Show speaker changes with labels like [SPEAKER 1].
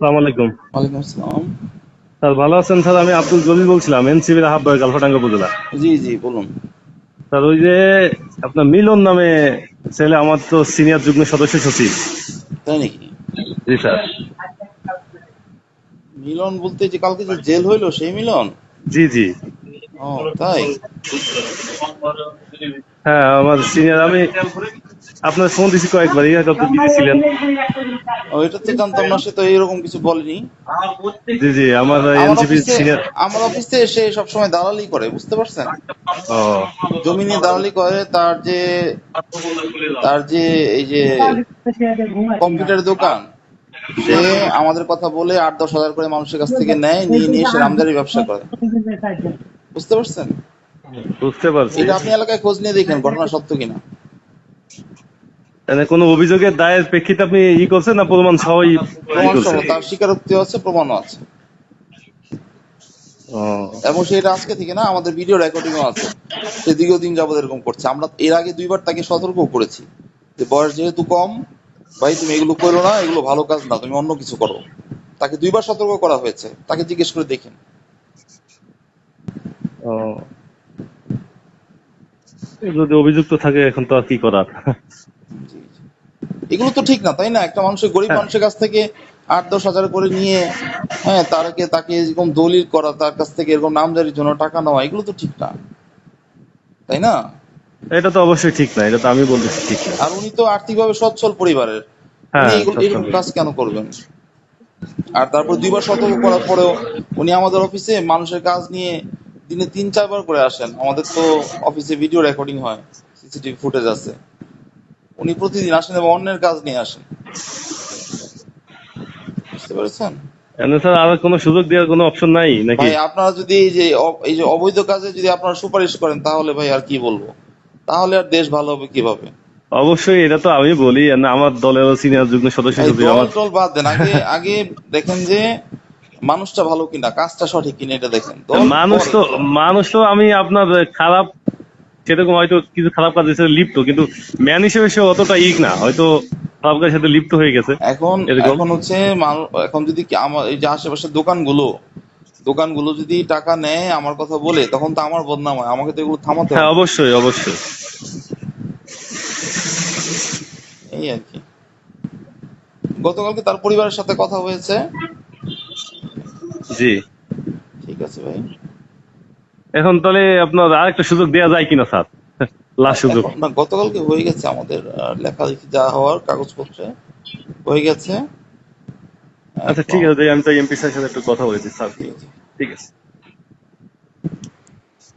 [SPEAKER 1] আসসালামু আলাইকুম।
[SPEAKER 2] ওয়ালাইকুম আসসালাম।
[SPEAKER 1] স্যার ভালো আছেন? স্যার আমি আব্দুল জলিল বলছিলাম, এনসিবির আহ্বায়ক, গালফাটাঙ্গা উপজেলা।
[SPEAKER 2] জি জি বলুন।
[SPEAKER 1] স্যার ওই যে আপনার মিলন নামে ছেলে, আমার তো সিনিয়র যুগ্ম সদস্য সচিব।
[SPEAKER 2] তাই নাকি?
[SPEAKER 1] জি স্যার।
[SPEAKER 2] মিলন বলতে যে কালকে যে জেল হইলো সেই মিলন?
[SPEAKER 1] জি জি।
[SPEAKER 2] ও তাই?
[SPEAKER 1] হ্যাঁ আমার সিনিয়র, আমি আপনার ফোন দিছি কয়েকবার, হয়তো আপনি বিজি ছিলেন।
[SPEAKER 2] ও এটা তো জানতাম না, সে তো এরকম কিছু বলেনি।
[SPEAKER 1] জি জি, আমার
[SPEAKER 2] আমার
[SPEAKER 1] এনসিপির
[SPEAKER 2] অফিসে
[SPEAKER 1] সিনিয়র।
[SPEAKER 2] আমার অফিসে এসে সবসময় দালালি করে, বুঝতে পারছেন?
[SPEAKER 1] ও
[SPEAKER 2] জমি নিয়ে দালালি করে। তার যে এই যে কম্পিউটার দোকান, সে আমাদের কথা বলে 8-10 হাজার করে মানুষের কাছ থেকে নেয়, নিয়ে নিয়ে সে নামজারি ব্যবসা করে, বুঝতে পারছেন?
[SPEAKER 1] বুঝতে পারছি।
[SPEAKER 2] এটা আপনি এলাকায় খোঁজ নিয়ে দেখেন ঘটনা সত্য কিনা।
[SPEAKER 1] মানে কোনো অভিযোগের দায়ের প্রেক্ষিতে আপনি করছেন না প্রমাণ সহই
[SPEAKER 2] প্রমাণ সহ,
[SPEAKER 1] করছেন?
[SPEAKER 2] তার স্বীকারোক্তি আছে, প্রমাণও আছে।
[SPEAKER 1] ও
[SPEAKER 2] এবং সেটা আজকে থেকে না, আমাদের ভিডিও রেকর্ডিংও আছে। সে দীর্ঘদিন যাবত এরকম করছে। আমরা এর আগে 2বার তাকে সতর্ক করেছি যে বয়স যেহেতু কম, ভাই তুমি এগুলো করো না, এগুলো ভালো কাজ না, তুমি অন্য কিছু করো। তাকে 2বার সতর্ক করা হয়েছে, তাকে জিজ্ঞেস করে দেখেন।
[SPEAKER 1] ও, যদি অভিযুক্ত থাকে এখন তো আর কি করার।
[SPEAKER 2] জি, জি। এগুলো তো ঠিক না, তাই না? একটা মানুষের, গরিব
[SPEAKER 1] হ্যাঁ
[SPEAKER 2] মানুষের কাছ থেকে 8-10 হাজার করে নিয়ে, হ্যাঁ, তাকে এরকম দলিল করা, তার কাছ থেকে এরকম নামজারির জন্য টাকা নেওয়া, এগুলো তো ঠিক না, তাই না?
[SPEAKER 1] এটা তো অবশ্যই ঠিক না, এটা তো আমি বলতেছি ঠিক না।
[SPEAKER 2] আর উনি তো আর্থিকভাবে সচ্ছল পরিবারের, উনি
[SPEAKER 1] হ্যাঁ
[SPEAKER 2] এরকম
[SPEAKER 1] সবসময়।
[SPEAKER 2] কাজ কেন করবেন? আর তারপর 2বার সতর্ক করার পরেও উনি আমাদের অফিসে মানুষের কাজ নিয়ে দিনে 3-4 বার করে আসেন। আমাদের তো অফিসে ভিডিও রেকর্ডিং হয়, সিসিটিভি ফুটেজ আছে। উনি প্রতিদিন আসেন এবং অন্যের কাজ নিয়ে আসেন, বুঝতে পেরেছেন?
[SPEAKER 1] এমনি স্যার আর কোনো সুযোগ দেওয়ার কোনো অপশন নাই নাকি?
[SPEAKER 2] ভাই আপনারা যদি এই যে অবৈধ কাজে যদি আপনারা সুপারিশ করেন, তাহলে ভাই আর কি বলবো, তাহলে আর দেশ ভালো হবে কিভাবে?
[SPEAKER 1] অবশ্যই, এটা তো আমি বলি না, আমার দলেরও সিনিয়র যুগ্ম সদস্য
[SPEAKER 2] এই
[SPEAKER 1] সচিব
[SPEAKER 2] দল
[SPEAKER 1] আমার।
[SPEAKER 2] টল বাদ দেন, আগে আগে দেখেন যে মানুষটা ভালো কিনা, কাজটা সঠিক কিনা, এটা দেখেন। দল
[SPEAKER 1] মানুষ
[SPEAKER 2] পরে।
[SPEAKER 1] তো মানুষ তো আমি আপনার খারাপ, সেরকম হয়তো কিছু খারাপ কাজের সাথে লিপ্ত, কিন্তু ম্যান হিসেবে সে অতটা না, হয়তো খারাপ কাজের সাথে লিপ্ত হয়ে গেছে
[SPEAKER 2] এখন
[SPEAKER 1] এরকম।
[SPEAKER 2] এখন হচ্ছে এখন যদি আমার এই যে আশেপাশের দোকানগুলো যদি টাকা নেয় আমার কথা বলে, তখন তো আমার বদনাম হয়, আমাকে তো এগুলো থামাতে
[SPEAKER 1] হ্যাঁ
[SPEAKER 2] হবে।
[SPEAKER 1] অবশ্যই অবশ্যই।
[SPEAKER 2] এই আর কি। গতকালকে তার পরিবারের সাথে কথা হয়েছে।
[SPEAKER 1] জি।
[SPEAKER 2] ঠিক আছে ভাই।
[SPEAKER 1] এখন তাহলে আপনার আরেকটা সুযোগ দেওয়া যায় কিনা স্যার, লাস্ট সুযোগ?
[SPEAKER 2] এখন না, গতকালকে হয়ে গেছে আমাদের লেখালেখি যা হওয়ার কাগজপত্রে হয়ে গেছে।
[SPEAKER 1] আচ্ছা ঠিক
[SPEAKER 2] এখন
[SPEAKER 1] আছে, আমি তো এমপি স্যারের সাথে একটু কথা বলেছি স্যার।
[SPEAKER 2] জি জি।
[SPEAKER 1] ঠিক আছে।